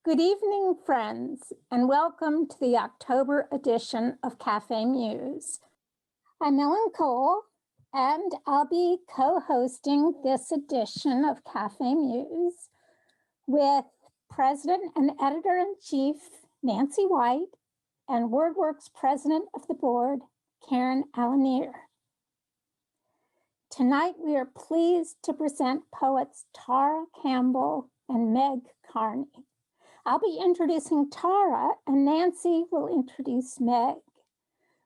Good evening, friends, and welcome to the October edition of Café Muse. I'm Ellen Cole, and I'll be co-hosting this edition of Café Muse with President and Editor-in-Chief Nancy White and WordWorks President of the Board, Karen Alanier. Tonight, we are pleased to present poets Tara Campbell and Meg Kearney. I'll be introducing Tara, and Nancy will introduce Meg.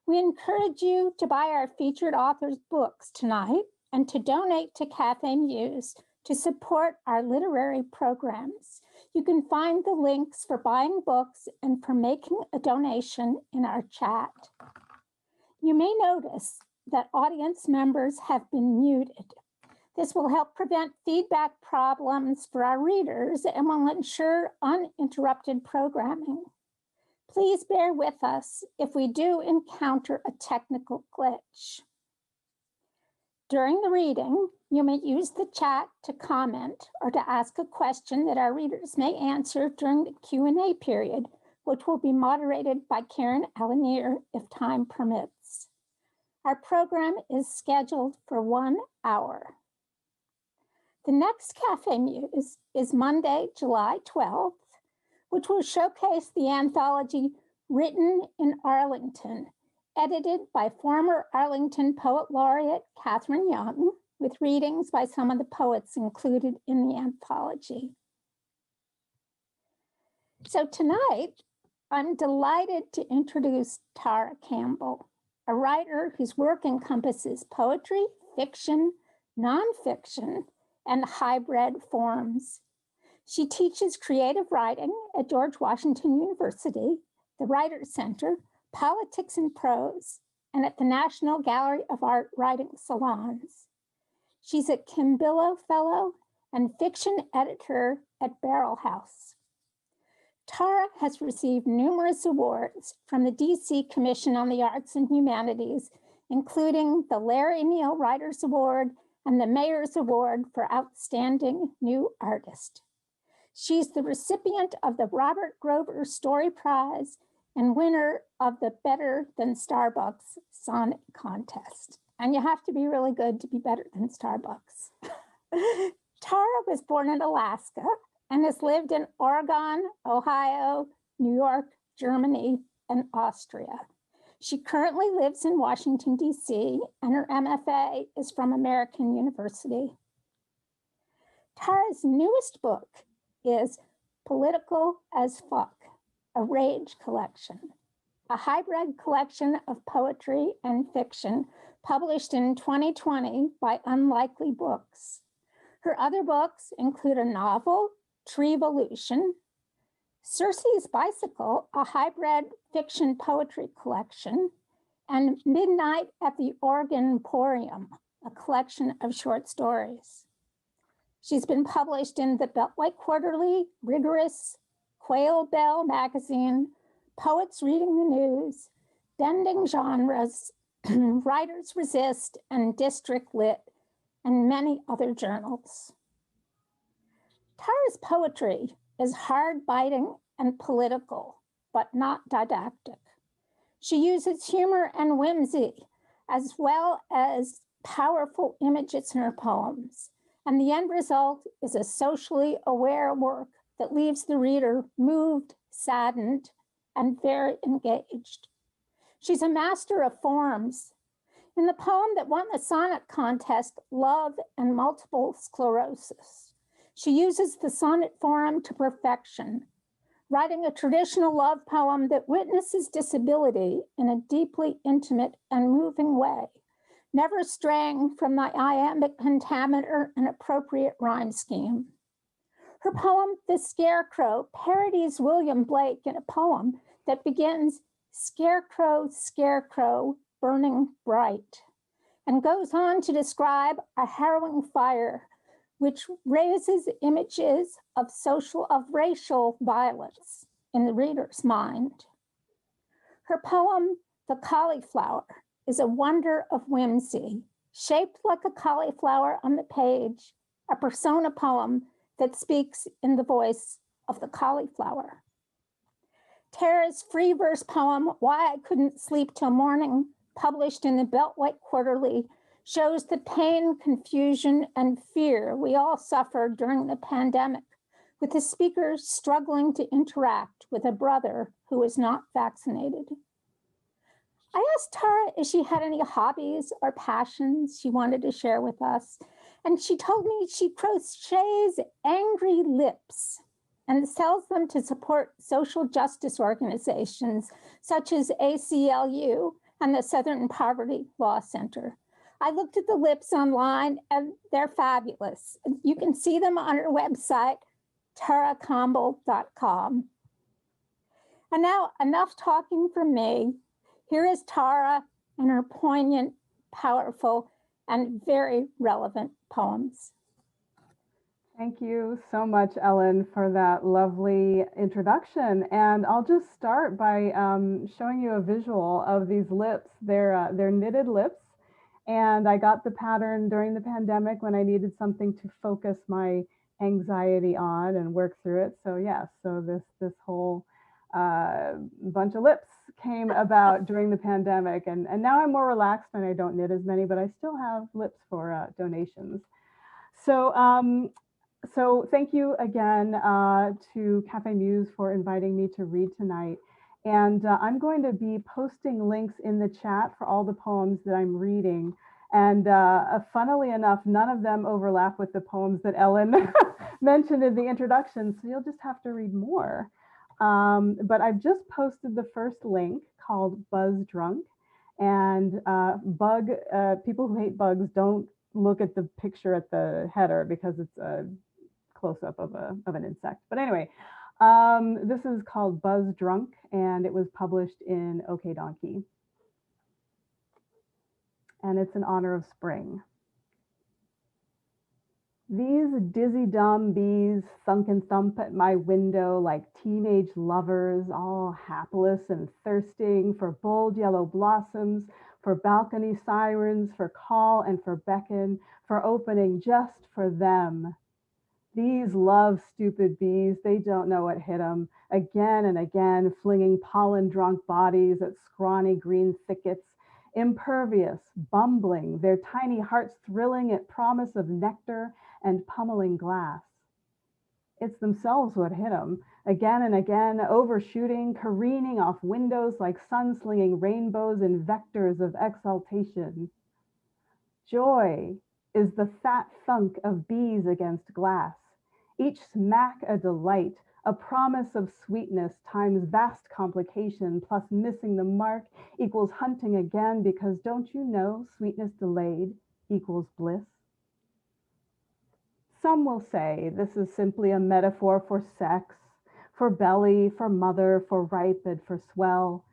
We encourage you to buy our featured authors' books tonight and to donate to Café Muse to support our literary programs. You can find the links for buying books and for making a donation in our chat. You may notice that audience members have been muted. This will help prevent feedback problems for our readers and will ensure uninterrupted programming. Please bear with us if we do encounter a technical glitch. During the reading, you may use the chat to comment or to ask a question that our readers may answer during the Q&A period, which will be moderated by Karen Alanier if time permits. Our program is scheduled for 1 hour. The next Café Muse is Monday, July 12th, which will showcase the anthology Written in Arlington, edited by former Arlington Poet Laureate Catherine Young, with readings by some of the poets included in the anthology. So tonight, I'm delighted to introduce Tara Campbell, a writer whose work encompasses poetry, fiction, nonfiction, and hybrid forms. She teaches creative writing at George Washington University, the Writers Center, Politics and Prose, and at the National Gallery of Art Writing Salons. She's a Campbell Fellow and fiction editor at Barrel House. Tara has received numerous awards from the DC Commission on the Arts and Humanities, including the Larry Neal Writers Award and the Mayor's Award for Outstanding New Artist. She's the recipient of the Robert Grover Story Prize and winner of the Better Than Starbucks Sonnet Contest. And you have to be really good to be better than Starbucks. Tara was born in Alaska and has lived in Oregon, Ohio, New York, Germany, and Austria. She currently lives in Washington, D.C., and her MFA is from American University. Tara's newest book is Political as Fuck, a Rage Collection, a hybrid collection of poetry and fiction published in 2020 by Unlikely Books. Her other books include a novel, Treevolution, Circe's Bicycle, a hybrid fiction poetry collection, and Midnight at the Oregon Emporium, a collection of short stories. She's been published in the Beltway Quarterly, Rigorous, Quail Bell Magazine, Poets Reading the News, Bending Genres, Writers Resist, and District Lit, and many other journals. Tara's poetry is hard-biting and political, but not didactic. She uses humor and whimsy, as well as powerful images in her poems, and the end result is a socially aware work that leaves the reader moved, saddened, and very engaged. She's a master of forms. In the poem that won the sonnet contest, Love and Multiple Sclerosis, she uses the sonnet form to perfection, writing a traditional love poem that witnesses disability in a deeply intimate and moving way, never straying from the iambic pentameter and appropriate rhyme scheme. Her poem, The Scarecrow, parodies William Blake in a poem that begins, "Scarecrow, scarecrow, burning bright," and goes on to describe a harrowing fire which raises images of racial violence in the reader's mind. Her poem, The Cauliflower, is a wonder of whimsy, shaped like a cauliflower on the page, a persona poem that speaks in the voice of the cauliflower. Tara's free verse poem, Why I Couldn't Sleep Till Morning, published in the Beltway Quarterly, shows the pain, confusion, and fear we all suffered during the pandemic, with the speaker struggling to interact with a brother who was not vaccinated. I asked Tara if she had any hobbies or passions she wanted to share with us, and she told me she crochets angry lips and sells them to support social justice organizations such as ACLU and the Southern Poverty Law Center. I looked at the lips online and they're fabulous. You can see them on her website, taracampbell.com. And now, enough talking from me. Here is Tara and her poignant, powerful, and very relevant poems. Thank you so much, Ellen, for that lovely introduction. And I'll just start by showing you a visual of these lips. They're knitted lips. And I got the pattern during the pandemic when I needed something to focus my anxiety on and work through it. So yes, so this whole bunch of lips came about during the pandemic. And now I'm more relaxed and I don't knit as many, but I still have lips for donations. So thank you again to Café Muse for inviting me to read tonight. And I'm going to be posting links in the chat for all the poems that I'm reading. And funnily enough, none of them overlap with the poems that Ellen mentioned in the introduction. So you'll just have to read more. But I've just posted the first link called Buzz Drunk. And people who hate bugs don't look at the picture at the header because it's a close-up of an insect. But anyway, this is called Buzz Drunk, and it was published in OK Donkey. And it's in honor of spring. These dizzy dumb bees thunk and thump at my window like teenage lovers, all hapless and thirsting for bold yellow blossoms, for balcony sirens, for call and for beckon, for opening just for them. These love stupid bees, they don't know what hit them. Again and again, flinging pollen-drunk bodies at scrawny green thickets, impervious, bumbling, their tiny hearts thrilling at promise of nectar and pummeling glass. It's themselves what hit them, again and again, overshooting, careening off windows like sun-slinging rainbows in vectors of exaltation. Joy is the fat thunk of bees against glass, each smack a delight, a promise of sweetness times vast complication plus missing the mark equals hunting again, because don't you know sweetness delayed equals bliss? Some will say this is simply a metaphor for sex, for belly, for mother, for ripe, and for swell.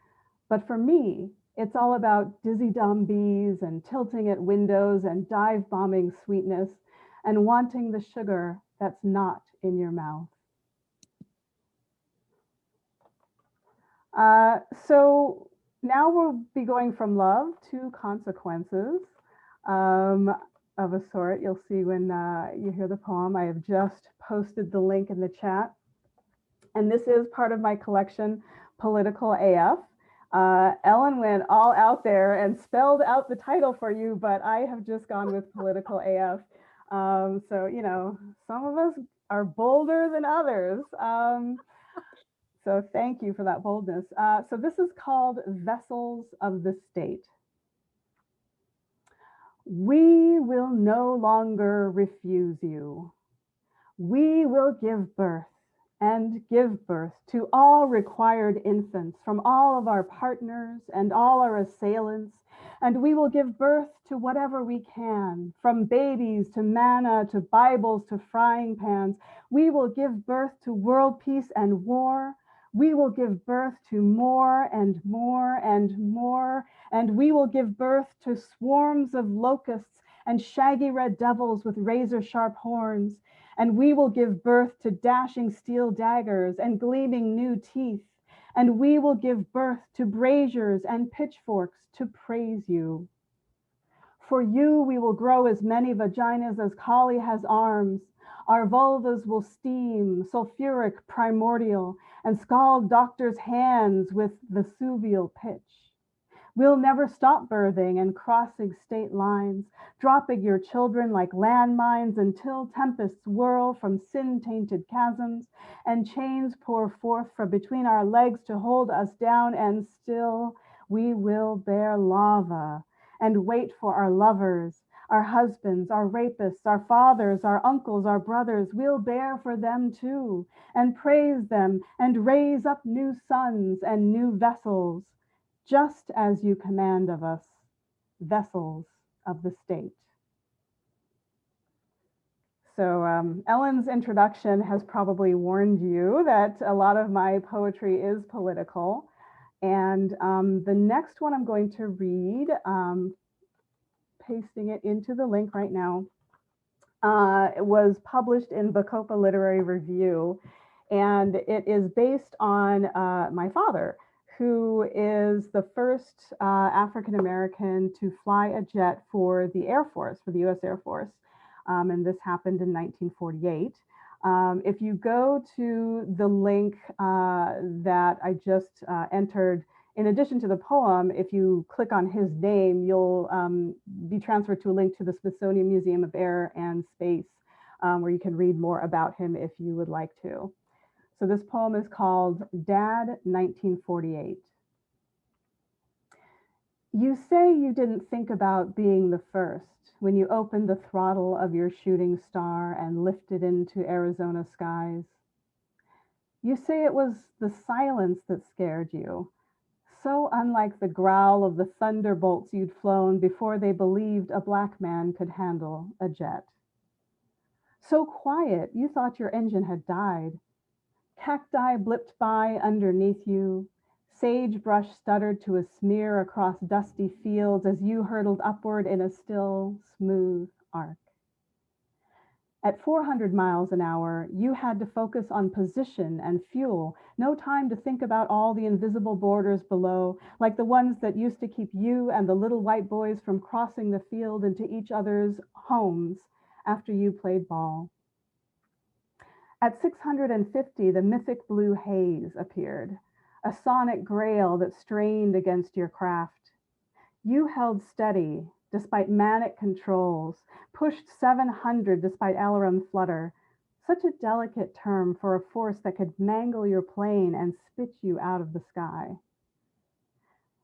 But for me, it's all about dizzy dumb bees and tilting at windows and dive bombing sweetness and wanting the sugar that's not in your mouth. So now we'll be going from love to consequences of a sort. You'll see when you hear the poem. I have just posted the link in the chat. And this is part of my collection, Political AF. Ellen went all out there and spelled out the title for you, but I have just gone with Political AF. So, you know, some of us are bolder than others. So thank you for that boldness. So this is called Vessels of the State. We will no longer refuse you. We will give birth and give birth to all required infants from all of our partners and all our assailants. And we will give birth to whatever we can, from babies to manna, to Bibles, to frying pans. We will give birth to world peace and war. We will give birth to more and more and more. And we will give birth to swarms of locusts and shaggy red devils with razor sharp horns. And we will give birth to dashing steel daggers and gleaming new teeth. And we will give birth to braziers and pitchforks to praise you. For you, we will grow as many vaginas as Kali has arms, Our vulvas will steam, sulfuric, primordial, and scald doctors' hands with Vesuvial pitch. We'll never stop birthing and crossing state lines, dropping your children like landmines until tempests whirl from sin-tainted chasms and chains pour forth from between our legs to hold us down, and still we will bear lava and wait for our lovers, our husbands, our rapists, our fathers, our uncles, our brothers. We'll bear for them too and praise them and raise up new sons and new vessels, just as you command of us, vessels of the state. So Ellen's introduction has probably warned you that a lot of my poetry is political. And the next one I'm going to read, pasting it into the link right now, it was published in Bacopa Literary Review. And it is based on my father, who is the first African-American to fly a jet for the Air Force, for the US Air Force. And this happened in 1948. If you go to the link that I just entered, in addition to the poem, if you click on his name, you'll be transferred to a link to the Smithsonian Museum of Air and Space, where you can read more about him if you would like to. So this poem is called Dad, 1948. You say you didn't think about being the first when you opened the throttle of your shooting star and lifted into Arizona skies. You say it was the silence that scared you, so unlike the growl of the thunderbolts you'd flown before they believed a black man could handle a jet. So quiet, you thought your engine had died. Cacti blipped by underneath you. Sagebrush stuttered to a smear across dusty fields as you hurtled upward in a still, smooth arc. At 400 miles an hour, you had to focus on position and fuel, no time to think about all the invisible borders below, like the ones that used to keep you and the little white boys from crossing the field into each other's homes after you played ball. At 650, the mythic blue haze appeared, a sonic grail that strained against your craft. You held steady despite manic controls, pushed 700 despite alarum flutter, such a delicate term for a force that could mangle your plane and spit you out of the sky.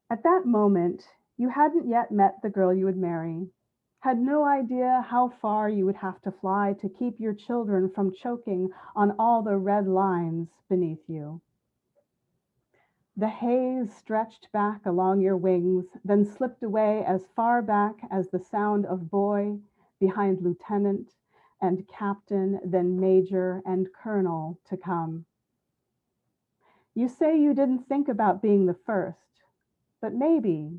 At that moment, you hadn't yet met the girl you would marry, had no idea how far you would have to fly to keep your children from choking on all the red lines beneath you. The haze stretched back along your wings, then slipped away as far back as the sound of boy behind lieutenant and captain, then major and colonel to come. You say you didn't think about being the first, but maybe,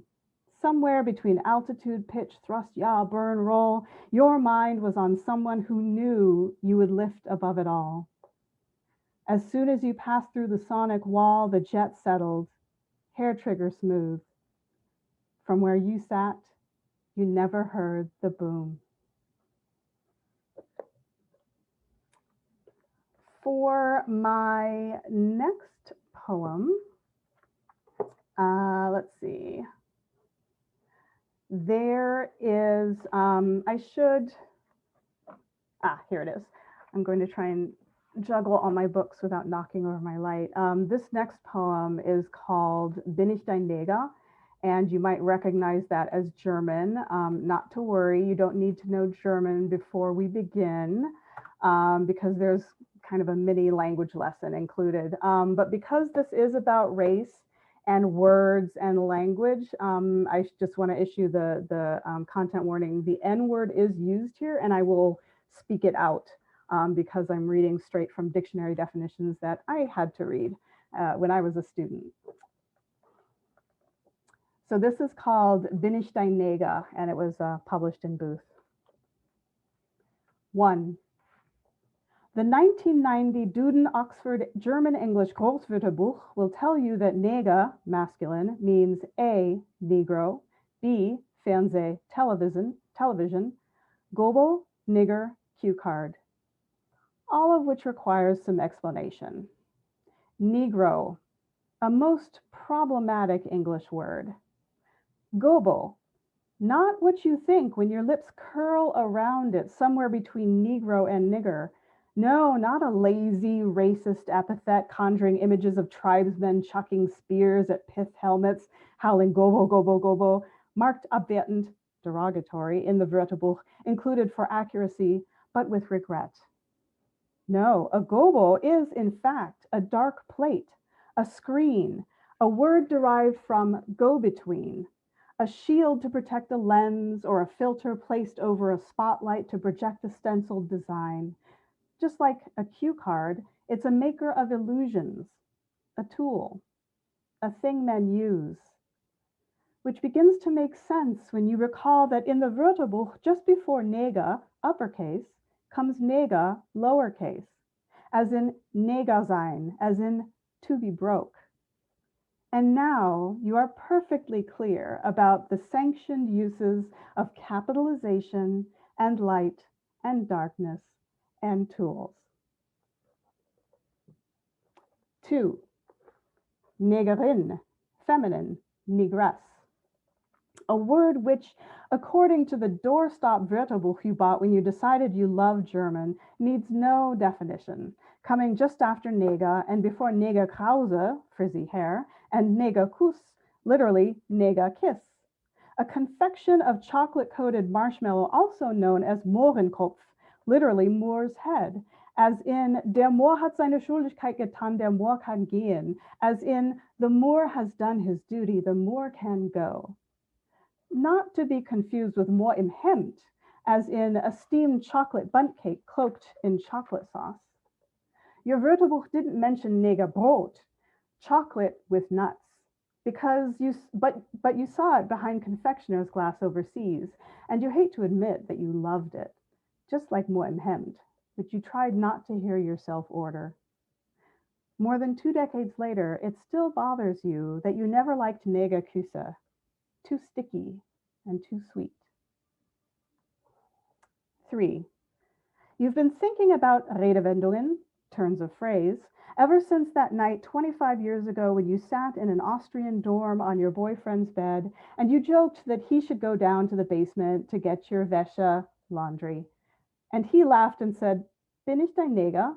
somewhere between altitude, pitch, thrust, yaw, burn, roll, your mind was on someone who knew you would lift above it all. As soon as you passed through the sonic wall, the jet settled, hair trigger smooth. From where you sat, you never heard the boom. For my next poem, let's see. There is, here it is. I'm going to try and juggle all my books without knocking over my light. This next poem is called Bin ich dein Neger, and you might recognize that as German. Not to worry, you don't need to know German before we begin, because there's kind of a mini language lesson included. But because this is about race and words and language, I just want to issue the content warning. The N word is used here, and I will speak it out because I'm reading straight from dictionary definitions that I had to read when I was a student. So this is called Bin ich dein Neger, and it was published in Booth. 1. The 1990 Duden Oxford German-English Großwörterbuch will tell you that Neger, masculine, means A, Negro, B, Fernseh, television, Gobo, nigger, cue card. all of which requires some explanation. Negro, a most problematic English word. Gobo, not what you think when your lips curl around it somewhere between Negro and nigger. No, not a lazy, racist epithet conjuring images of tribesmen chucking spears at pith helmets, howling gobo, gobo, gobo, marked abwertend, derogatory, in the Wörterbuch, included for accuracy, but with regret. No, a gobo is, in fact, a dark plate, a screen, a word derived from go-between, a shield to protect a lens or a filter placed over a spotlight to project a stenciled design. Just like a cue card, it's a maker of illusions, a tool, a thing men use. Which begins to make sense when you recall that in the Wörterbuch, just before nega, uppercase, comes nega, lowercase, as in nega sein, as in to be broke. And now you are perfectly clear about the sanctioned uses of capitalization and light and darkness and tools. 2. Negerin, feminine, negress. A word which, according to the doorstop Wörterbuch you bought when you decided you loved German, needs no definition, coming just after nega and before nega krause, frizzy hair, and nega kuss, literally nega kiss. A confection of chocolate-coated marshmallow also known as Mohrenkopf, literally Moor's head, as in der Moor hat seine Schuldigkeit getan, der Moor kann gehen, as in the Moor has done his duty, the Moor can go. Not to be confused with Moor im Hemd, as in a steamed chocolate bundt cake cloaked in chocolate sauce. Your Wörterbuch didn't mention Negerbrot, chocolate with nuts, because but you saw it behind confectioner's glass overseas, and you hate to admit that you loved it, just like Moor im Hemd, which you tried not to hear yourself order. More than 2 decades later, it still bothers you that you never liked Negerküsse, too sticky and too sweet. 3. You've been thinking about Redewendungen, turns of phrase, ever since that night 25 years ago when you sat in an Austrian dorm on your boyfriend's bed and you joked that he should go down to the basement to get your Wäsche, laundry. And he laughed and said, Bin ich dein Neger?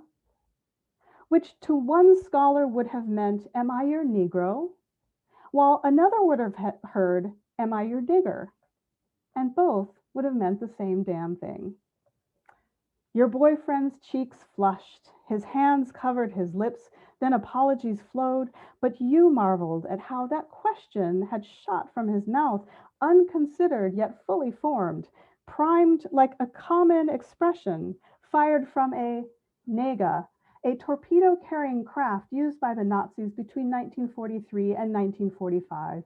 Which to one scholar would have meant, am I your Negro? While another would have heard, am I your digger? And both would have meant the same damn thing. Your boyfriend's cheeks flushed, his hands covered his lips, then apologies flowed, but you marveled at how that question had shot from his mouth, unconsidered yet fully formed, primed like a common expression, fired from a nega, a torpedo-carrying craft used by the Nazis between 1943 and 1945,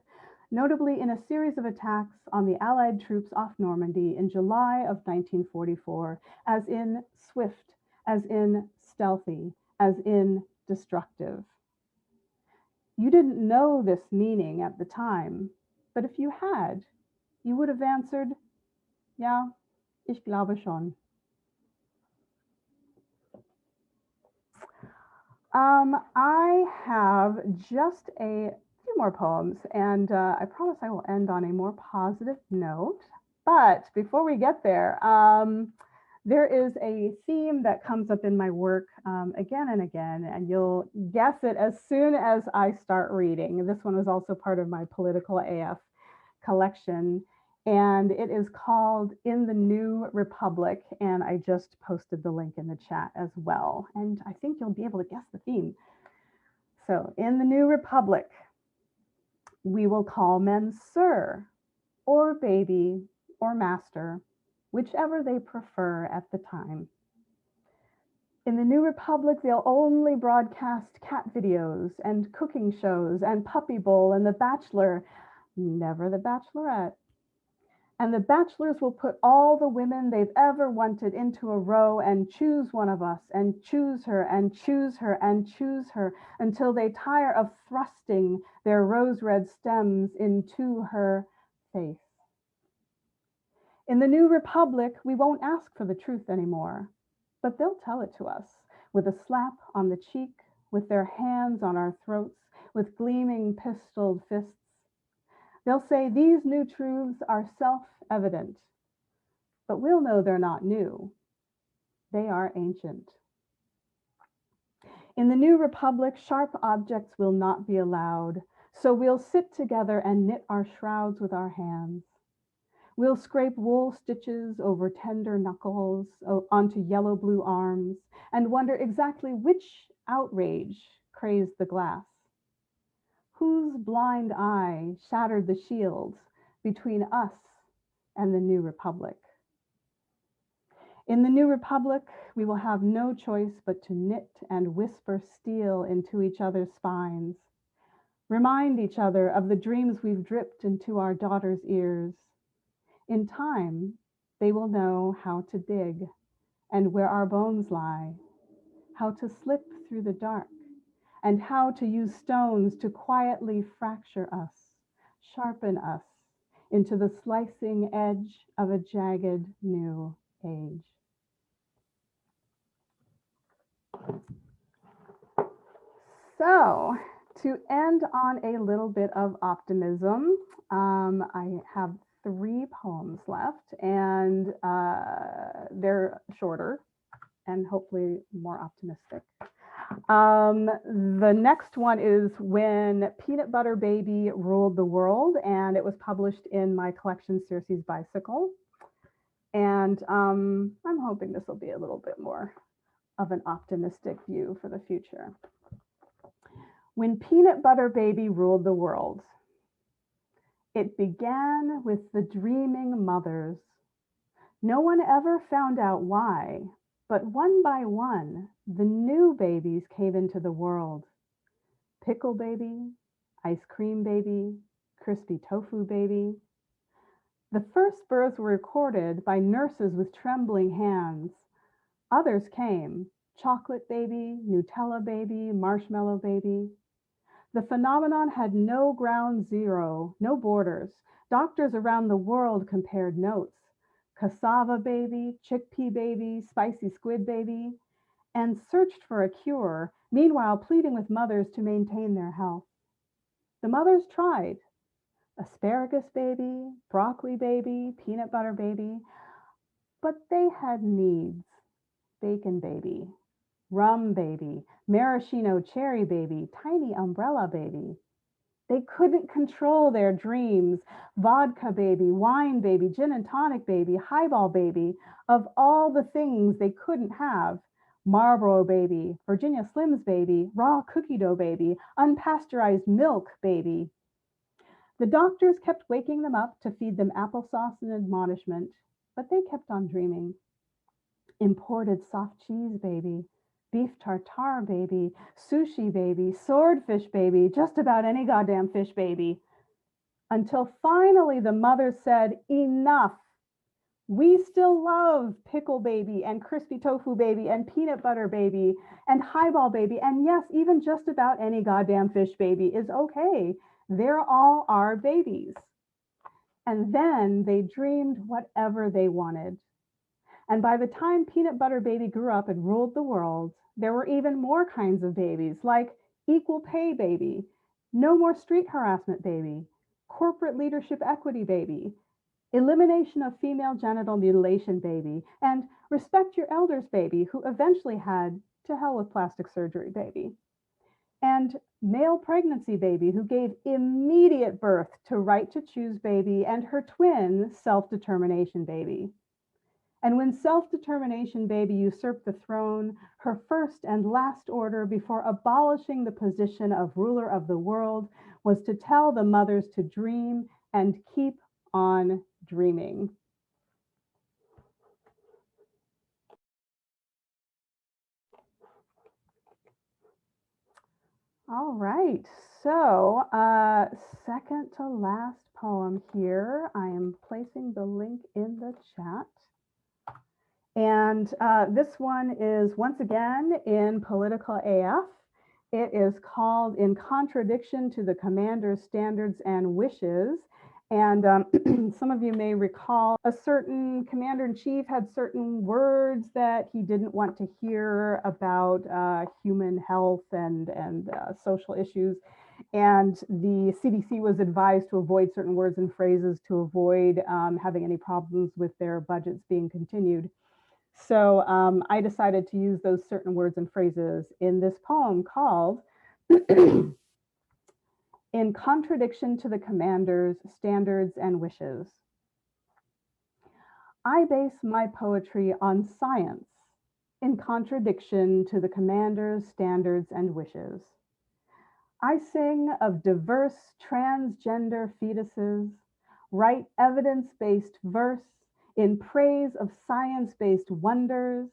notably in a series of attacks on the Allied troops off Normandy in July of 1944, as in swift, as in stealthy, as in destructive. You didn't know this meaning at the time, but if you had, you would have answered, ja, ich glaube schon. I have just a few more poems, and I promise I will end on a more positive note. But before we get there, there is a theme that comes up in my work again and again, and you'll guess it as soon as I start reading. This one was also part of my Political AF collection, and it is called In the New Republic, and I just posted the link in the chat as well, and I think you'll be able to guess the theme. So, in the New Republic, we will call men sir, or baby, or master, whichever they prefer at the time. In the New Republic, they'll only broadcast cat videos and cooking shows and Puppy Bowl and The Bachelor, never The Bachelorette. And the bachelors will put all the women they've ever wanted into a row and choose one of us and choose her and choose her and choose her until they tire of thrusting their rose-red stems into her face. In the New Republic, we won't ask for the truth anymore, but they'll tell it to us with a slap on the cheek, with their hands on our throats, with gleaming pistoled fists. They'll say these new truths are self-evident, but we'll know they're not new. They are ancient. In the new republic, sharp objects will not be allowed, so we'll sit together and knit our shrouds with our hands. We'll scrape wool stitches over tender knuckles onto yellow-blue arms and wonder exactly which outrage crazed the glass. Whose blind eye shattered the shields between us and the new republic? In the new republic, we will have no choice but to knit and whisper steel into each other's spines, remind each other of the dreams we've dripped into our daughters' ears. In time, they will know how to dig and where our bones lie, how to slip through the dark, and how to use stones to quietly fracture us, sharpen us into the slicing edge of a jagged new age. So, to end on a little bit of optimism, I have 3 poems left, and they're shorter and hopefully more optimistic. The next one is When Peanut Butter Baby Ruled the World, and it was published in my collection Circe's Bicycle. And I'm hoping this will be a little bit more of an optimistic view for the future. When Peanut Butter Baby ruled the world, it began with the dreaming mothers. No one ever found out why, but one by one, the new babies came into the world. Pickle baby, ice cream baby, crispy tofu baby. The first births were recorded by nurses with trembling hands. Others came, chocolate baby, Nutella baby, marshmallow baby. The phenomenon had no ground zero, no borders. Doctors around the world compared notes. Cassava baby, chickpea baby, spicy squid baby, and searched for a cure, meanwhile pleading with mothers to maintain their health. The mothers tried. Asparagus baby, broccoli baby, peanut butter baby, but they had needs. Bacon baby, rum baby, maraschino cherry baby, tiny umbrella baby. They couldn't control their dreams. Vodka baby, wine baby, gin and tonic baby, highball baby. Of all the things they couldn't have, Marlboro baby, Virginia Slims baby, raw cookie dough baby, unpasteurized milk baby. The doctors kept waking them up to feed them applesauce and admonishment, but they kept on dreaming. Imported soft cheese baby, beef tartare baby, sushi baby, swordfish baby, just about any goddamn fish baby. Until finally the mother said, enough. We still love pickle baby and crispy tofu baby and peanut butter baby and highball baby. And yes, even just about any goddamn fish baby is okay. They're all our babies. And then they dreamed whatever they wanted. And by the time Peanut Butter Baby grew up and ruled the world, there were even more kinds of babies, like equal pay baby, no more street harassment baby, corporate leadership equity baby, elimination of female genital mutilation baby, and respect your elders baby, who eventually had to hell with plastic surgery baby, and male pregnancy baby, who gave immediate birth to right to choose baby and her twin self-determination baby. And when self-determination baby usurped the throne, her first and last order before abolishing the position of ruler of the world was to tell the mothers to dream and keep on dreaming. All right, so second to last poem here. I am placing the link in the chat. And this one is once again in Political AF. It is called In Contradiction to the Commander's Standards and Wishes. And some of you may recall a certain commander-in-chief had certain words that he didn't want to hear about human health and social issues. And the CDC was advised to avoid certain words and phrases to avoid having any problems with their budgets being continued. So I decided to use those certain words and phrases in this poem called In Contradiction to the Commander's Standards and Wishes. I base my poetry on science in contradiction to the Commander's standards and wishes. I sing of diverse transgender fetuses, write evidence-based verse in praise of science-based wonders,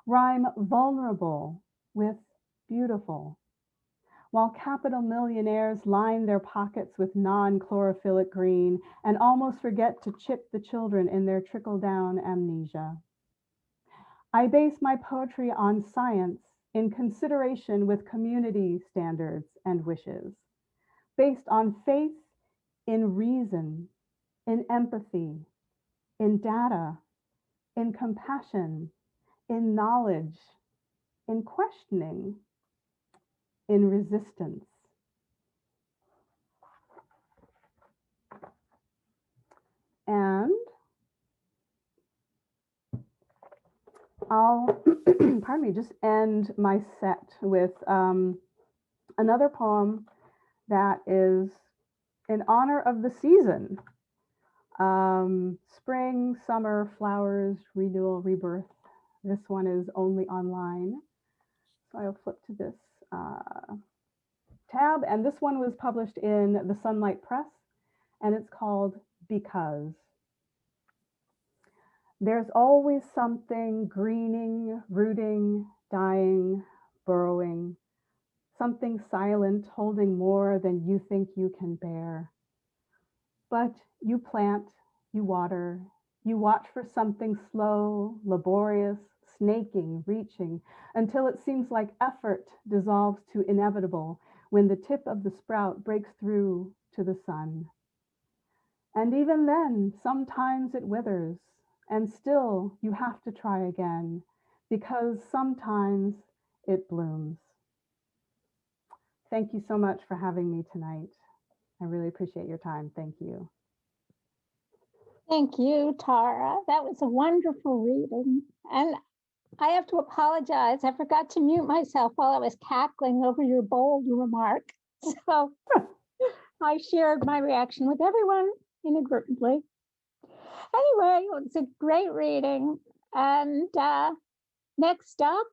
rhyme vulnerable with beautiful, while capital millionaires line their pockets with non-chlorophyllite green and almost forget to chip the children in their trickle-down amnesia. I base my poetry on science in consideration with community standards and wishes, based on faith in reason, in empathy, in data, in compassion, in knowledge, in questioning, in resistance. And I'll, pardon me, just end my set with another poem that is in honor of the season. Spring, summer, flowers, renewal, rebirth. This one is only online. So I'll flip to this tab. And this one was published in the Sunlight Press, and it's called Because. There's always something greening, rooting, dying, burrowing, something silent, holding more than you think you can bear. But you plant, you water, you watch for something slow, laborious, snaking, reaching, until it seems like effort dissolves to inevitable when the tip of the sprout breaks through to the sun. And even then, sometimes it withers, and still you have to try again, because sometimes it blooms. Thank you so much for having me tonight. I really appreciate your time. Thank you. Thank you, Tara. That was a wonderful reading. And I have to apologize. I forgot to mute myself while I was cackling over your bold remark. So I shared my reaction with everyone inadvertently. Anyway, it was a great reading. And next up,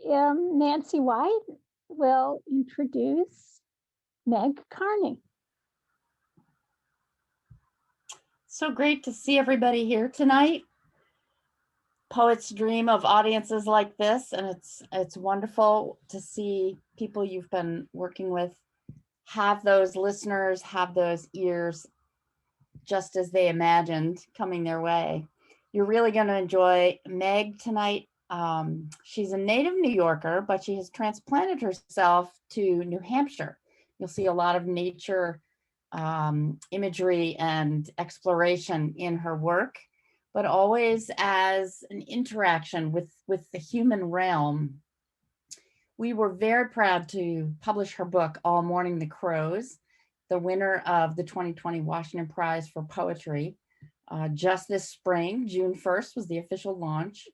Nancy White will introduce Meg Kearney. So great to see everybody here tonight. Poets dream of audiences like this, and it's wonderful to see people you've been working with have those listeners, have those ears, just as they imagined coming their way. You're really going to enjoy Meg tonight. She's a native New Yorker, but she has transplanted herself to New Hampshire. You'll see a lot of nature imagery and exploration in her work, but always as an interaction with the human realm. We were very proud to publish her book, All Morning the Crows, the winner of the 2020 Washington Prize for Poetry. Just this spring, June 1st was the official launch.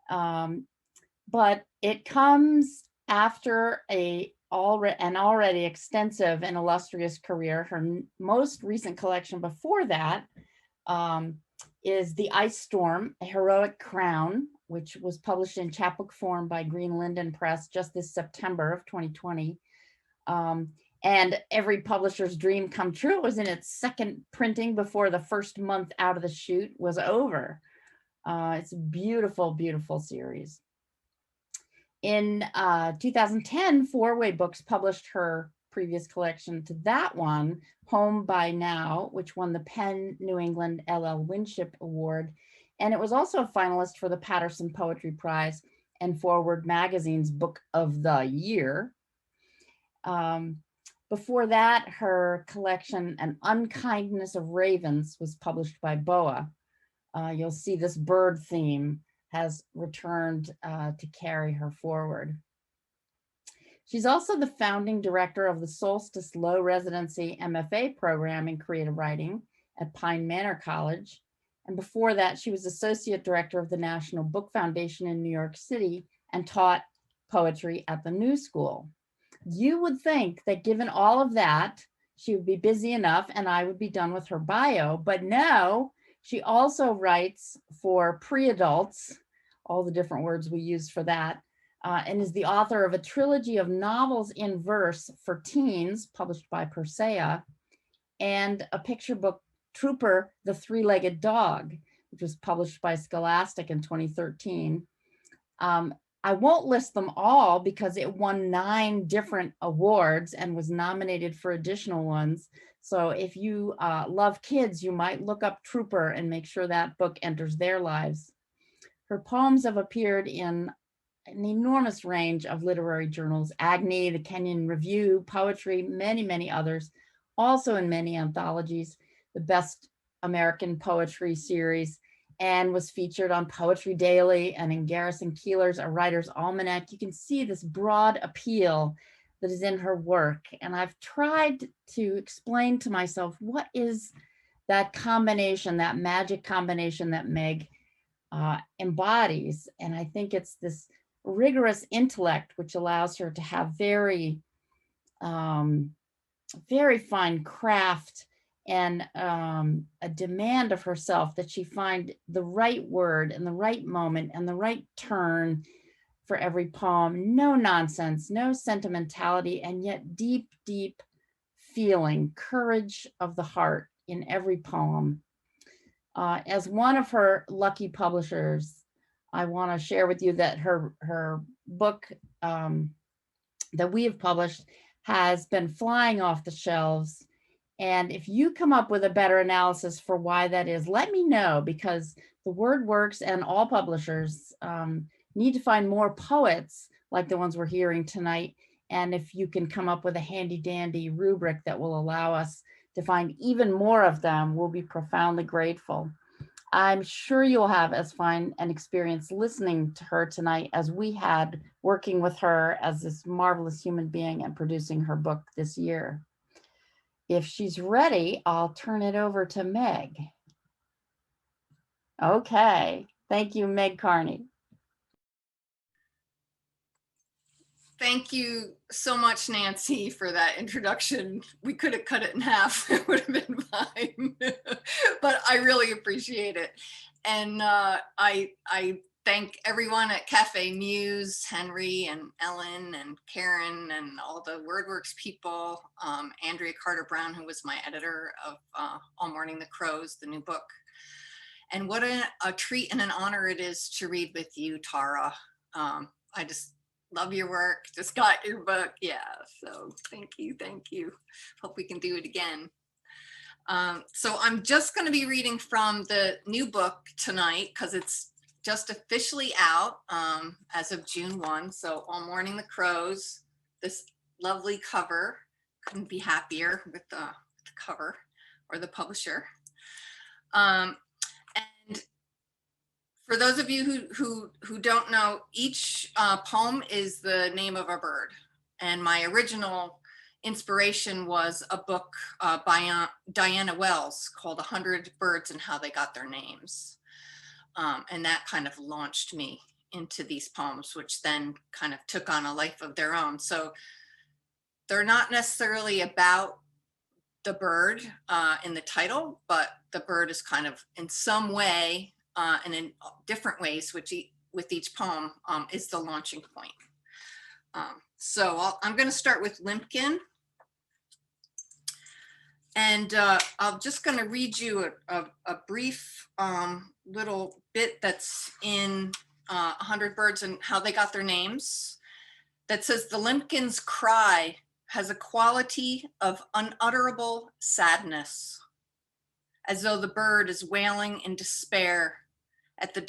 But it comes after an already extensive and illustrious career. Her most recent collection before that is The Ice Storm, A Heroic Crown, which was published in chapbook form by Green Linden Press just this September of 2020. And every publisher's dream come true. It was in its second printing before the first month out of the chute was over. It's a beautiful, beautiful series. In 2010, Four-Way Books published her previous collection to that one, Home by Now, which won the Penn New England LL Winship Award. And it was also a finalist for the Patterson Poetry Prize and Forward Magazine's Book of the Year. Before that, her collection, An Unkindness of Ravens, was published by BOA. You'll see this bird theme has returned to carry her forward. She's also the founding director of the Solstice Low Residency MFA program in creative writing at Pine Manor College. And before that, she was associate director of the National Book Foundation in New York City and taught poetry at the New School. You would think that given all of that, she would be busy enough and I would be done with her bio, but no, she also writes for pre-adults, all the different words we use for that, and is the author of a trilogy of novels in verse for teens published by Persea, and a picture book, Trooper, the Three-Legged Dog, which was published by Scholastic in 2013. I won't list them all because it won 9 different awards and was nominated for additional ones. So if you love kids, you might look up Trooper and make sure that book enters their lives. Her poems have appeared in an enormous range of literary journals, Agni, the Kenyon Review, Poetry, many, many others, also in many anthologies, the Best American Poetry series, and was featured on Poetry Daily and in Garrison Keillor's A Writer's Almanac. You can see this broad appeal that is in her work. And I've tried to explain to myself, what is that combination, that magic combination that Meg embodies? And I think it's this rigorous intellect, which allows her to have very, very fine craft and a demand of herself that she find the right word and the right moment and the right turn for every poem. No nonsense, no sentimentality, and yet deep, deep feeling, courage of the heart in every poem. As one of her lucky publishers, I want to share with you that her book that we have published has been flying off the shelves. And if you come up with a better analysis for why that is, let me know, because the word works and all publishers need to find more poets like the ones we're hearing tonight. And if you can come up with a handy dandy rubric that will allow us to find even more of them, we'll be profoundly grateful. I'm sure you'll have as fine an experience listening to her tonight as we had working with her as this marvelous human being and producing her book this year. If she's ready, I'll turn it over to Meg. Okay, thank you, Meg Kearney. Thank you so much, Nancy, for that introduction. We could have cut it in half. It would have been fine, but I really appreciate it. And I thank everyone at Café, Muse, Henry and Ellen and Karen and all the WordWorks people, Andrea Carter-Brown, who was my editor of All Morning the Crows, the new book. And what a treat and an honor it is to read with you, Tara. I just love your work, just got your book. Yeah, so thank you, thank you. Hope we can do it again. So I'm just gonna be reading from the new book tonight because it's just officially out as of June 1. So All Morning the Crows, this lovely cover. Couldn't be happier with the cover or the publisher. And for those of you who don't know, each poem is the name of a bird. And my original inspiration was a book by Diana Wells called 100 Birds and How They Got Their Names. And that kind of launched me into these poems, which then kind of took on a life of their own. So they're not necessarily about the bird in the title, but the bird is kind of in some way and in different ways, which with each poem is the launching point. So I'm going to start with Limpkin. And I'm just going to read you a brief little bit that's in 100 Birds and How They Got Their Names that says, the Limpkin's cry has a quality of unutterable sadness, as though the bird is wailing in despair at the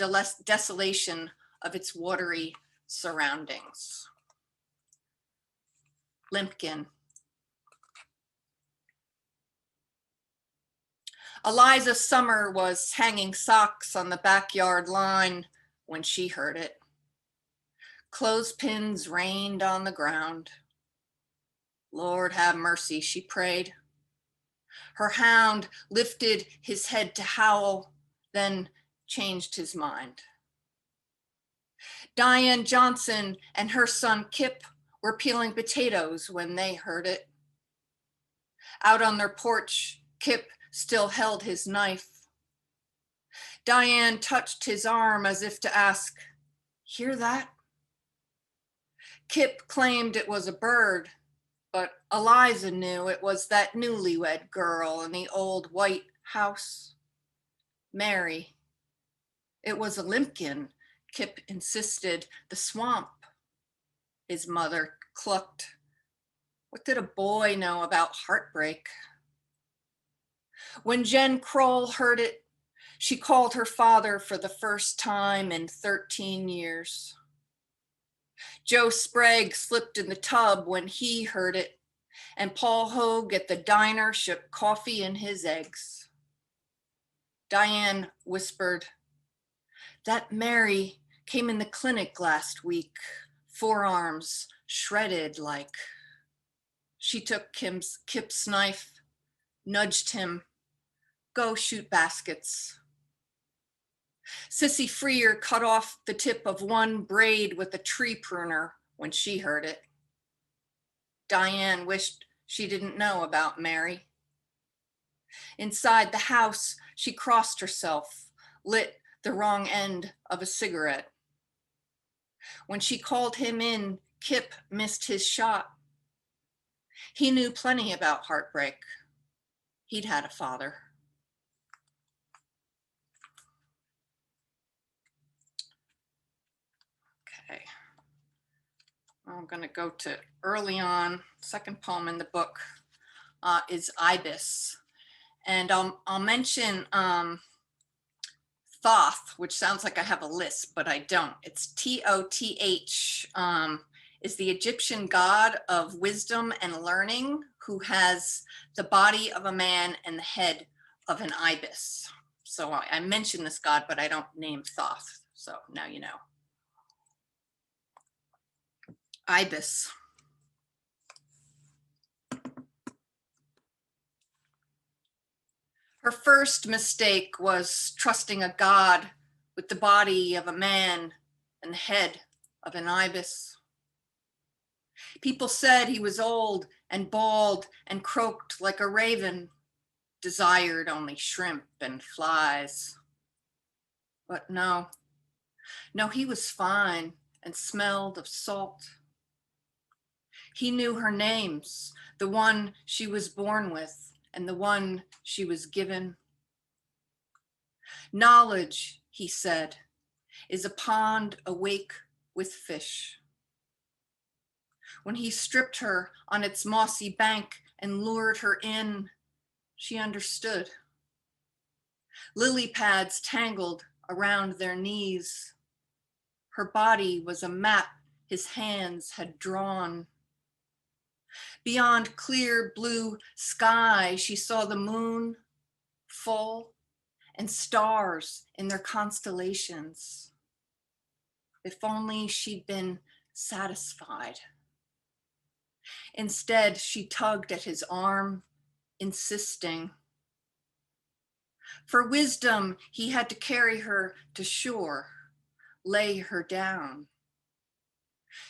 desolation of its watery surroundings. Limpkin. Eliza Summer was hanging socks on the backyard line when she heard it. Clothespins rained on the ground. Lord have mercy, she prayed. Her hound lifted his head to howl, then changed his mind. Diane Johnson and her son Kip were peeling potatoes when they heard it. Out on their porch, Kip still held his knife. Diane touched his arm as if to ask, "Hear that?" Kip claimed it was a bird, but Eliza knew it was that newlywed girl in the old white house, Mary. It was a limpkin, Kip insisted, the swamp. His mother clucked. What did a boy know about heartbreak? When Jen Kroll heard it, she called her father for the first time in 13 years. Joe Sprague slipped in the tub when he heard it, and Paul Hogue at the diner shook coffee in his eggs. Diane whispered, "That Mary came in the clinic last week, forearms shredded like." She took Kip's knife, nudged him, "Go shoot baskets." Sissy Freer cut off the tip of one braid with a tree pruner when she heard it. Diane wished she didn't know about Mary. Inside the house, she crossed herself, lit the wrong end of a cigarette. When she called him in, Kip missed his shot. He knew plenty about heartbreak. He'd had a father. Okay. I'm going to go to early on. Second poem in the book is Ibis. And I'll mention Thoth, which sounds like I have a list, but I don't. It's T-O-T-H, is the Egyptian god of wisdom and learning, who has the body of a man and the head of an ibis. So I mention this god, but I don't name Thoth. So now you know. Ibis. Her first mistake was trusting a god with the body of a man and the head of an ibis. People said he was old and bald and croaked like a raven, desired only shrimp and flies. But no, he was fine and smelled of salt. He knew her names, the one she was born with and the one she was given. Knowledge, he said, is a pond awake with fish. When he stripped her on its mossy bank and lured her in, she understood. Lily pads tangled around their knees. Her body was a map his hands had drawn. Beyond clear blue sky, she saw the moon full and stars in their constellations. If only she'd been satisfied. Instead, she tugged at his arm, insisting. For wisdom, he had to carry her to shore, lay her down.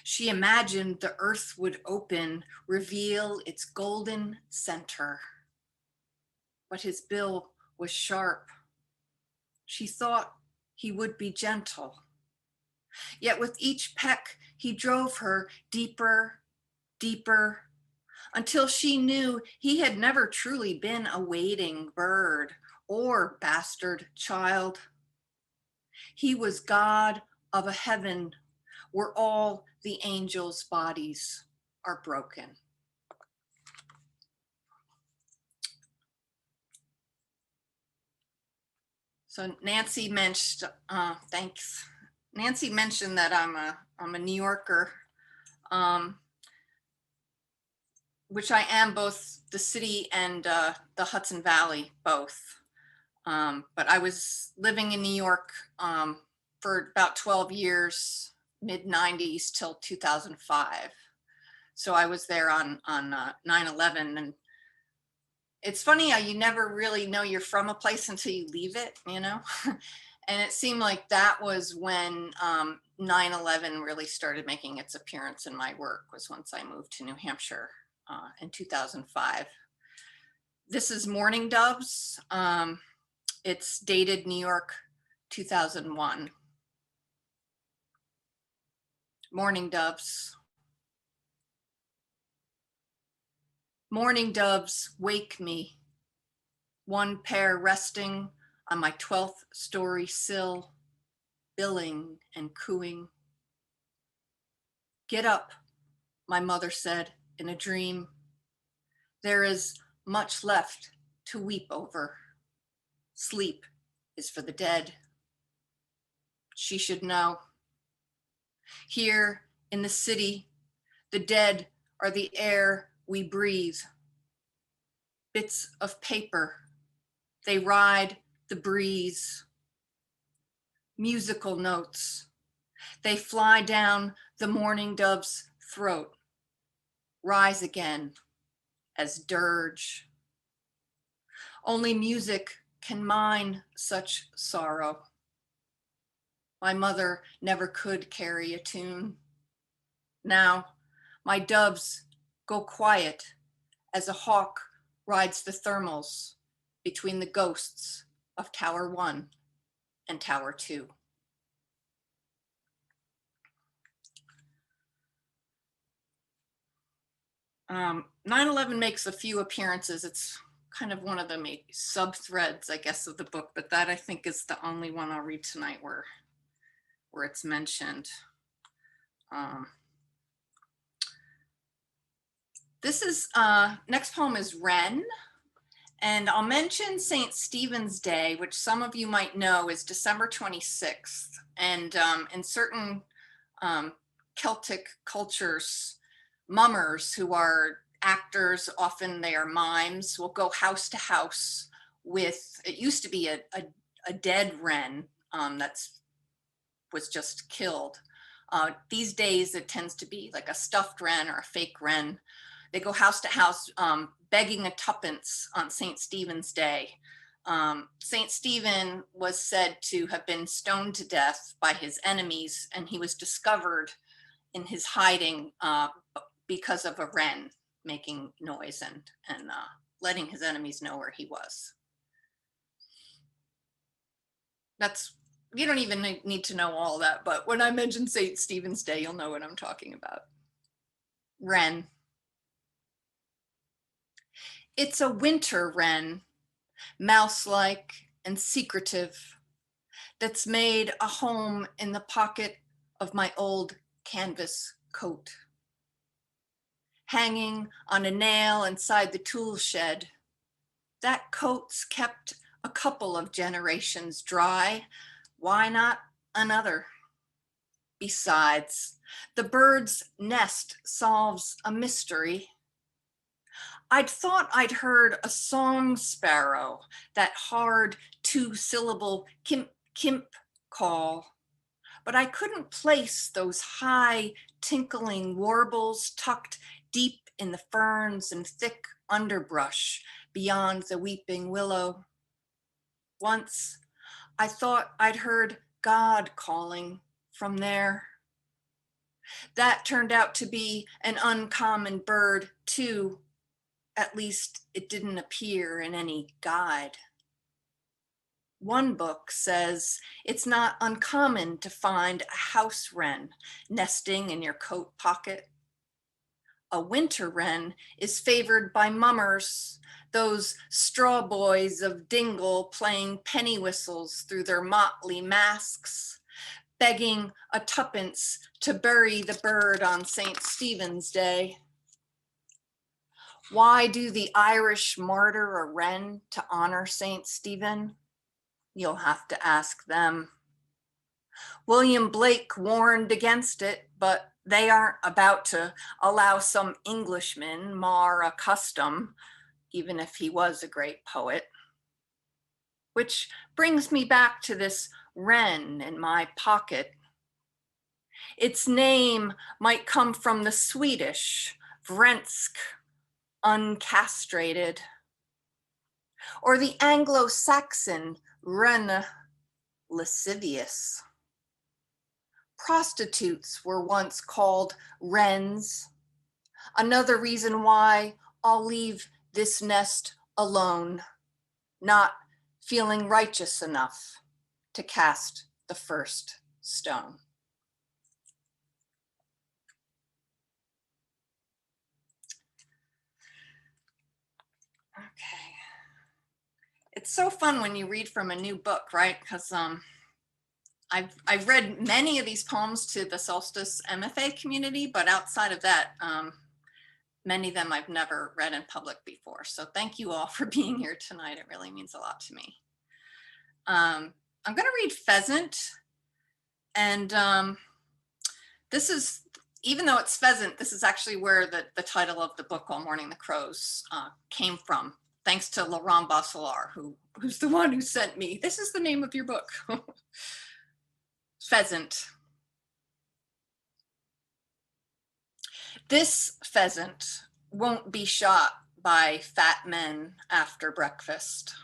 She imagined the earth would open, reveal its golden center. But his bill was sharp. She thought he would be gentle. Yet with each peck, he drove her deeper, deeper, until she knew he had never truly been a wading bird or bastard child. He was God of a heaven where all the angels' bodies are broken. So Nancy mentioned, thanks. Nancy mentioned that I'm a New Yorker, which I am, both the city and the Hudson Valley, both. But I was living in New York for about 12 years, mid 90s till 2005. So I was there on 9/11, and it's funny how you never really know you're from a place until you leave it, you know? And it seemed like that was when 9/11 really started making its appearance in my work, was once I moved to New Hampshire in 2005. This is Mourning Doves. It's dated New York 2001. Mourning doves. Mourning doves, wake me. One pair resting on my 12th story sill, billing and cooing. Get up, my mother said in a dream. There is much left to weep over. Sleep is for the dead. She should know. Here in the city, the dead are the air we breathe. Bits of paper, they ride the breeze. Musical notes, they fly down the mourning dove's throat, rise again as dirge. Only music can mine such sorrow. My mother never could carry a tune. Now, my doves go quiet as a hawk rides the thermals between the ghosts of Tower 1 and Tower 2. Um, 9/11 makes a few appearances. It's kind of one of the maybe sub-threads, I guess, of the book, but that I think is the only one I'll read tonight where it's mentioned. This is, next poem is Wren, and I'll mention St. Stephen's Day, which some of you might know is December 26th. And in certain Celtic cultures, mummers, who are actors, often they are mimes, will go house to house with, it used to be a dead wren was just killed. These days it tends to be like a stuffed wren or a fake wren. They go house to house begging a tuppence on St. Stephen's Day. St. Stephen was said to have been stoned to death by his enemies, and he was discovered in his hiding because of a wren making noise and letting his enemies know where he was. You don't even need to know all that, but when I mention St. Stephen's Day, you'll know what I'm talking about. Wren. It's a winter wren, mouse-like and secretive, that's made a home in the pocket of my old canvas coat. Hanging on a nail inside the tool shed, that coat's kept a couple of generations dry. Why not another? Besides, the bird's nest solves a mystery. I'd thought I'd heard a song sparrow, that hard 2-syllable kimp, kimp call, but I couldn't place those high tinkling warbles tucked deep in the ferns and thick underbrush beyond the weeping willow. Once, I thought I'd heard God calling from there. That turned out to be an uncommon bird too. At least it didn't appear in any guide. One book says it's not uncommon to find a house wren nesting in your coat pocket. A winter wren is favored by mummers, those straw boys of Dingle playing penny whistles through their motley masks, begging a tuppence to bury the bird on St. Stephen's Day. Why do the Irish martyr a wren to honor St. Stephen? You'll have to ask them. William Blake warned against it, but they aren't about to allow some Englishman mar a custom, even if he was a great poet. which brings me back to this wren in my pocket. Its name might come from the Swedish vrensk, uncastrated, or the Anglo-Saxon renne, lascivious. Prostitutes were once called wrens. Another reason why I'll leave this nest alone, not feeling righteous enough to cast the first stone. Okay. It's so fun when you read from a new book, right? Because I've read many of these poems to the Solstice MFA community, but outside of that, many of them I've never read in public before. So thank you all for being here tonight. It really means a lot to me. I'm going to read Pheasant. And this is, even though it's Pheasant, this is actually where the title of the book, All Morning the Crows, came from. Thanks to Laurent Bosselar, who's the one who sent me, this is the name of your book. Pheasant. This pheasant won't be shot by fat men after breakfast.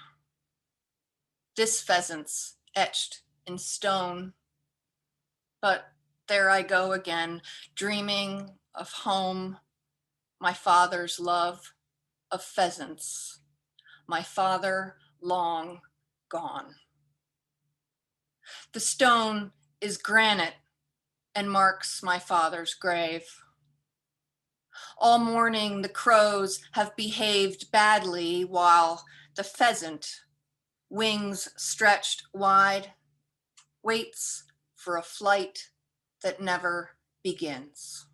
This pheasant's etched in stone. But there I go again, dreaming of home, my father's love, of pheasants, my father long gone. The stone is granite and marks my father's grave. All morning the crows have behaved badly while the pheasant, wings stretched wide, waits for a flight that never begins.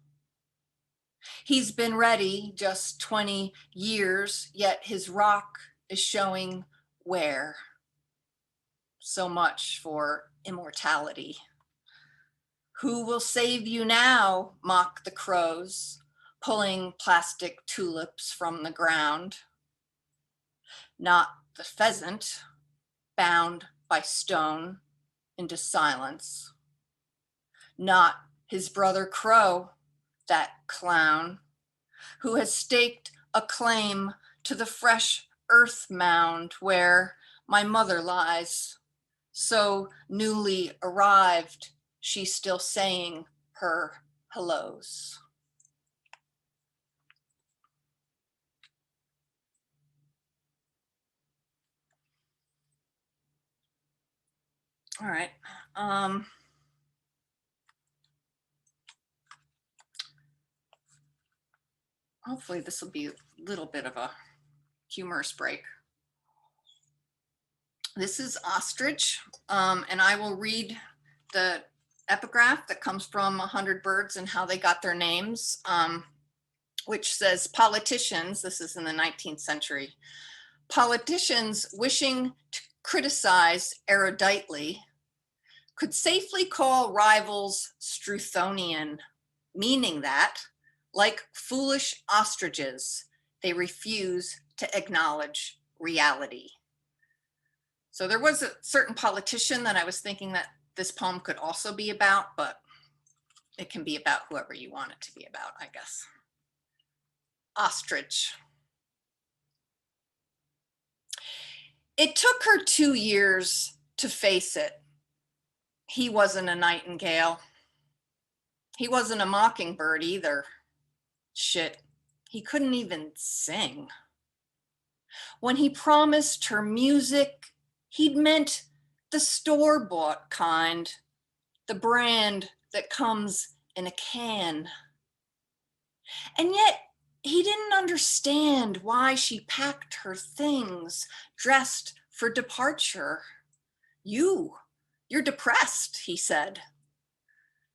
He's been ready just 20 years, yet his rock is showing wear. So much for immortality. Who will save you now, mock the crows, pulling plastic tulips from the ground. Not the pheasant, bound by stone into silence. Not his brother crow, that clown, who has staked a claim to the fresh earth mound where my mother lies, so newly arrived, she's still saying her hellos. All right. Hopefully this will be a little bit of a humorous break. This is Ostrich, and I will read the epigraph that comes from 100 Birds and How They Got Their Names, which says, politicians, this is in the 19th century, politicians wishing to criticize eruditely could safely call rivals Struthonian, meaning that, like foolish ostriches, they refuse to acknowledge reality. So there was a certain politician that I was thinking that this poem could also be about, but it can be about whoever you want it to be about, I guess. Ostrich. It took her 2 years to face it. He wasn't a nightingale. He wasn't a mockingbird either. Shit, he couldn't even sing. When he promised her music, he'd meant the store-bought kind, the brand that comes in a can. And yet he didn't understand why she packed her things, dressed for departure. You're depressed, he said.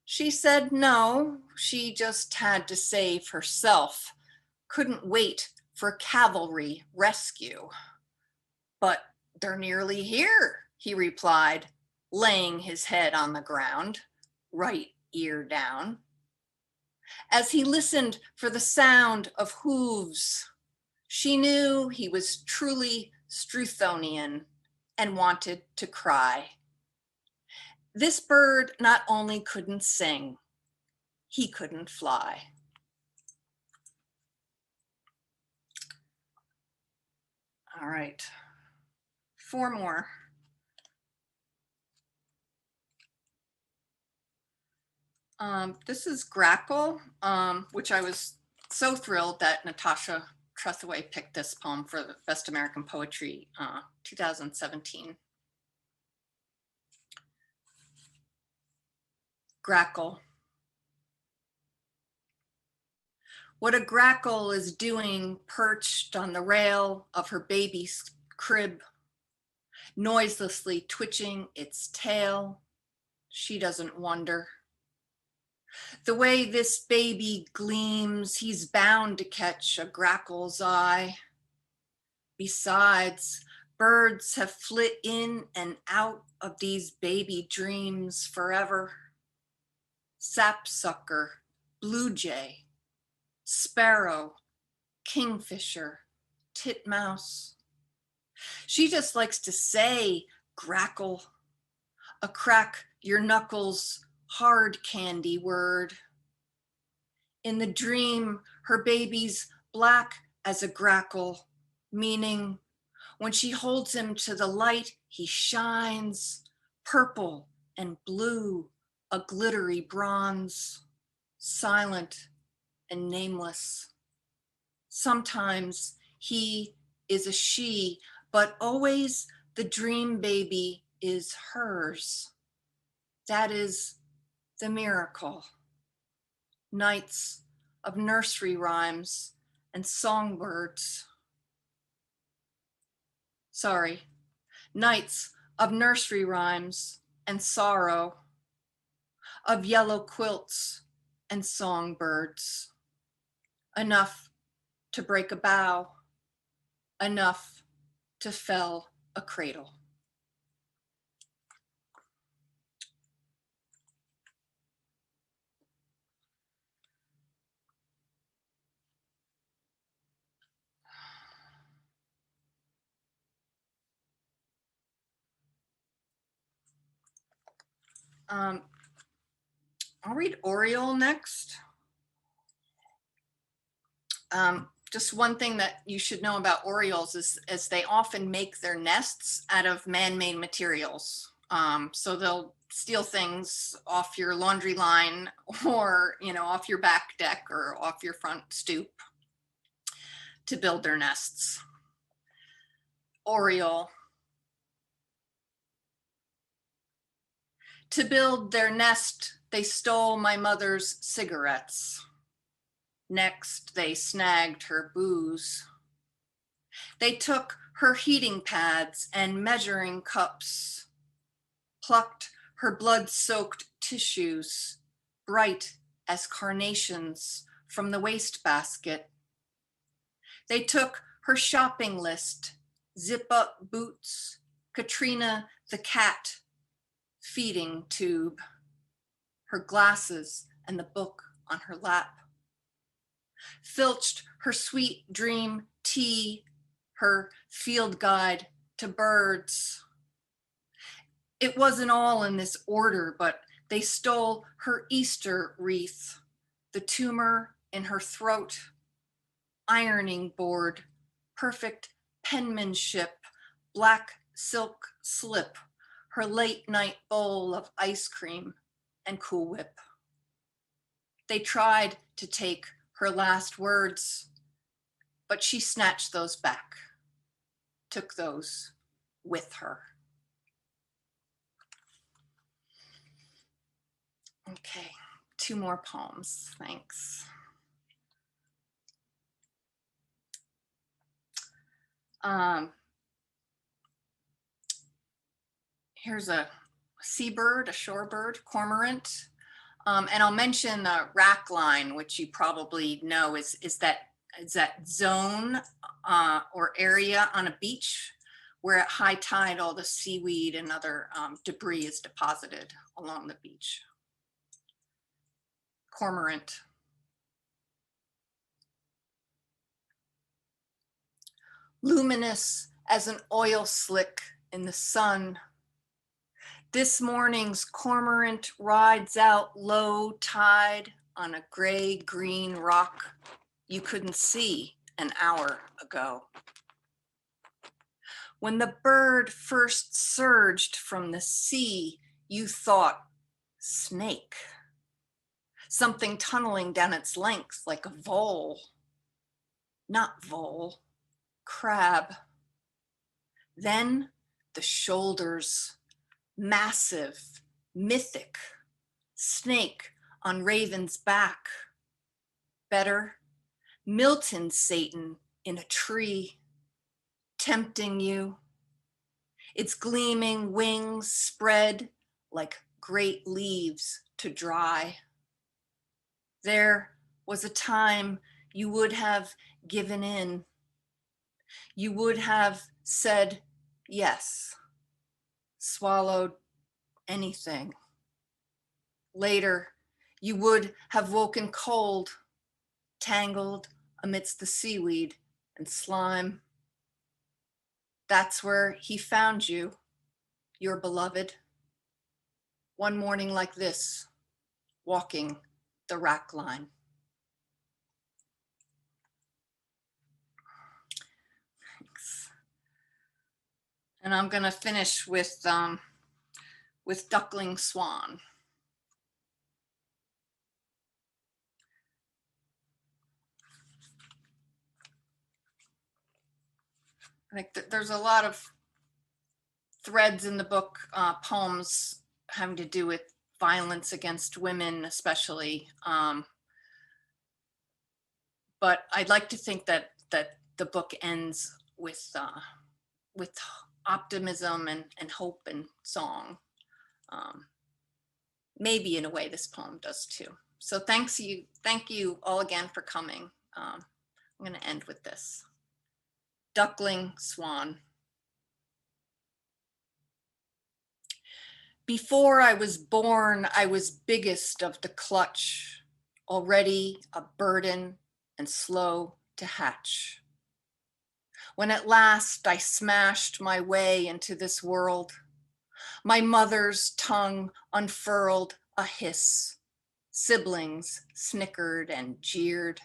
She said no, she just had to save herself, couldn't wait for cavalry rescue. But they're nearly here, he replied, laying his head on the ground, right ear down. As he listened for the sound of hooves, she knew he was truly Struthonian, and wanted to cry. This bird not only couldn't sing, he couldn't fly. All right, 4 more. This is Grackle, which I was so thrilled that Natasha Trethewey picked this poem for the Best American Poetry 2017. Grackle. What a grackle is doing perched on the rail of her baby's crib, noiselessly twitching its tail, she doesn't wonder. The way this baby gleams, he's bound to catch a grackle's eye. Besides, birds have flit in and out of these baby dreams forever. Sapsucker, blue jay, sparrow, kingfisher, titmouse. She just likes to say grackle, a crack your knuckles hard candy word. In the dream, her baby's black as a grackle, meaning when she holds him to the light, he shines purple and blue, a glittery bronze, silent and nameless. Sometimes he is a she, but always the dream baby is hers. That is the miracle. Nights of nursery rhymes and songbirds. Nights of nursery rhymes and sorrow, of yellow quilts and songbirds. Enough to break a bough, enough to fell a cradle. I'll read Oriole next. Just one thing that you should know about orioles is they often make their nests out of man-made materials. So they'll steal things off your laundry line or, off your back deck or off your front stoop to build their nests. Oriole. To build their nest, they stole my mother's cigarettes. Next, they snagged her booze. They took her heating pads and measuring cups, plucked her blood-soaked tissues, bright as carnations, from the wastebasket. They took her shopping list, zip-up boots, Katrina the cat, feeding tube, her glasses and the book on her lap. Filched her sweet dream tea, her field guide to birds. It wasn't all in this order, but they stole her Easter wreath, the tumor in her throat, ironing board, perfect penmanship, black silk slip, her late night bowl of ice cream and Cool Whip. They tried to take her last words, but she snatched those back, took those with her. Okay, 2 more poems, thanks. Here's a seabird, a shorebird, cormorant. And I'll mention the rack line, which you probably know is that zone or area on a beach where at high tide all the seaweed and other debris is deposited along the beach. Cormorant. Luminous as an oil slick in the sun. This morning's cormorant rides out low tide on a gray-green rock you couldn't see an hour ago. When the bird first surged from the sea, you thought snake, something tunneling down its length like a vole. Not vole, crab. Then the shoulders, massive, mythic, snake on raven's back. Better, Milton Satan in a tree, tempting you. Its gleaming wings spread like great leaves to dry. There was a time you would have given in. You would have said yes, swallowed anything. Later, you would have woken cold, tangled amidst the seaweed and slime. That's where he found you, your beloved. One morning like this, walking the rack line. Thanks. And I'm gonna finish with Duckling Swan. I think there's a lot of threads in the book, poems having to do with violence against women, especially. But I'd like to think that the book ends with optimism and hope and song. Maybe in a way this poem does too. So thank you all again for coming. I'm going to end with this. Duckling Swan. Before I was born, I was biggest of the clutch, already a burden and slow to hatch. When at last I smashed my way into this world, my mother's tongue unfurled a hiss. Siblings snickered and jeered.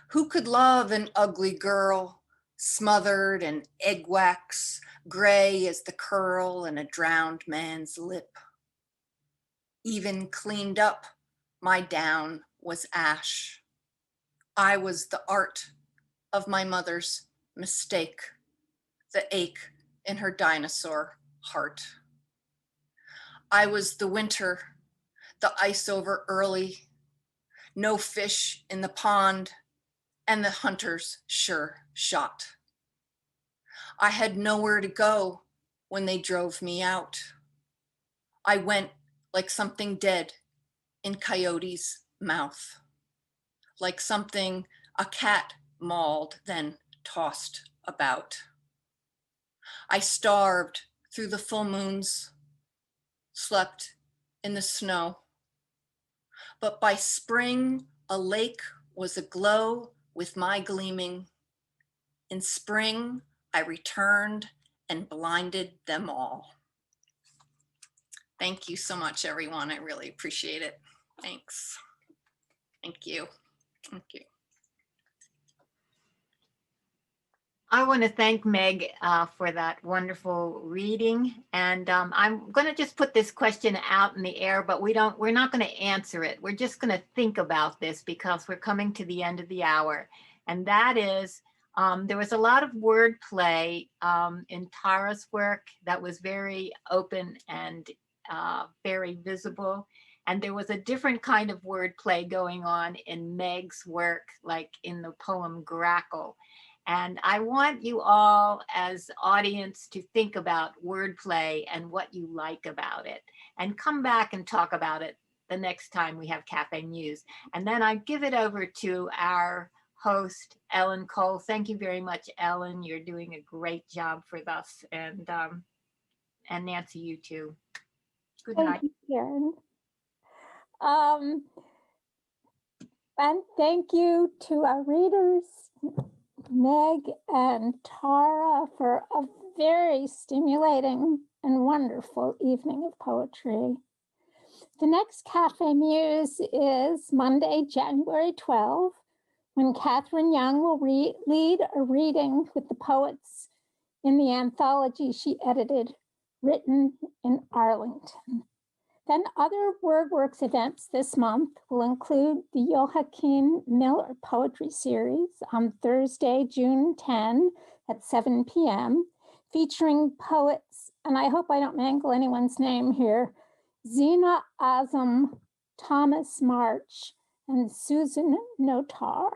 Who could love an ugly girl, smothered in egg wax, gray as the curl in a drowned man's lip? Even cleaned up, my down was ash. I was the art of my mother's mistake, the ache in her dinosaur heart. I was the winter, the ice over early, no fish in the pond, and the hunters sure shot. I had nowhere to go when they drove me out. I went like something dead in Coyote's mouth, like something a cat mauled, then tossed about. I starved through the full moons, slept in the snow. But by spring, a lake was aglow with my gleaming. In spring, I returned and blinded them all. Thank you so much, everyone. I really appreciate it. Thanks. Thank you. Thank you. I want to thank Meg for that wonderful reading. And I'm going to just put this question out in the air, but we're not going to answer it. We're just going to think about this because we're coming to the end of the hour. And that is, there was a lot of wordplay in Tara's work that was very open and very visible. And there was a different kind of wordplay going on in Meg's work, like in the poem Grackle. And I want you all as audience to think about wordplay and what you like about it, and come back and talk about it the next time we have Café Muse. And then I give it over to our host, Ellen Cole. Thank you very much, Ellen. You're doing a great job for us. And Nancy, you too. Good night. Thank you, Karen. And thank you to our readers, Meg and Tara, for a very stimulating and wonderful evening of poetry. The next Cafe Muse is Monday, January 12, when Catherine Young will lead a reading with the poets in the anthology she edited, Written in Arlington. Then other WordWorks events this month will include the Joaquin Miller Poetry Series on Thursday, June 10 at 7 p.m., featuring poets, and I hope I don't mangle anyone's name here, Zena Azam, Thomas March, and Susan Notar.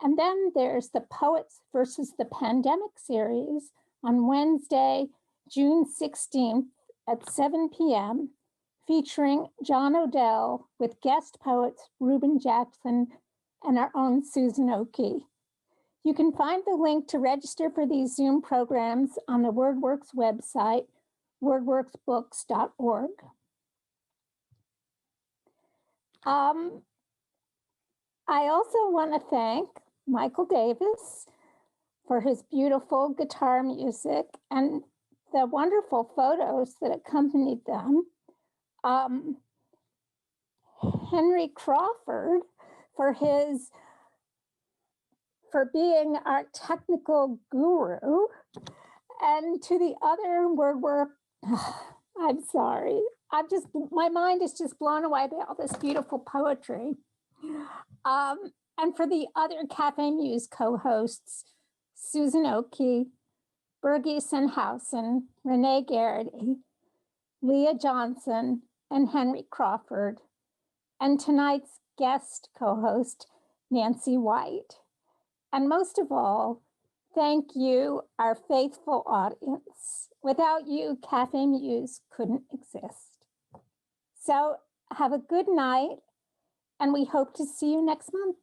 And then there's the Poets versus the Pandemic series on Wednesday, June 16th at 7 p.m., featuring John Odell with guest poets Reuben Jackson and our own Susan Oki. You can find the link to register for these Zoom programs on the WordWorks website, wordworksbooks.org. I also want to thank Michael Davis for his beautiful guitar music and the wonderful photos that accompanied them. Henry Crawford for being our technical guru, and to the other WordWork, I'm sorry. My mind is just blown away by all this beautiful poetry. And for the other Cafe Muse co-hosts, Susan Oki, Birgie Senhausen, Renee Garrity, Leah Johnson, and Henry Crawford, and tonight's guest co-host, Nancy White. And most of all, thank you, our faithful audience. Without you, Cafe Muse couldn't exist. So have a good night, and we hope to see you next month.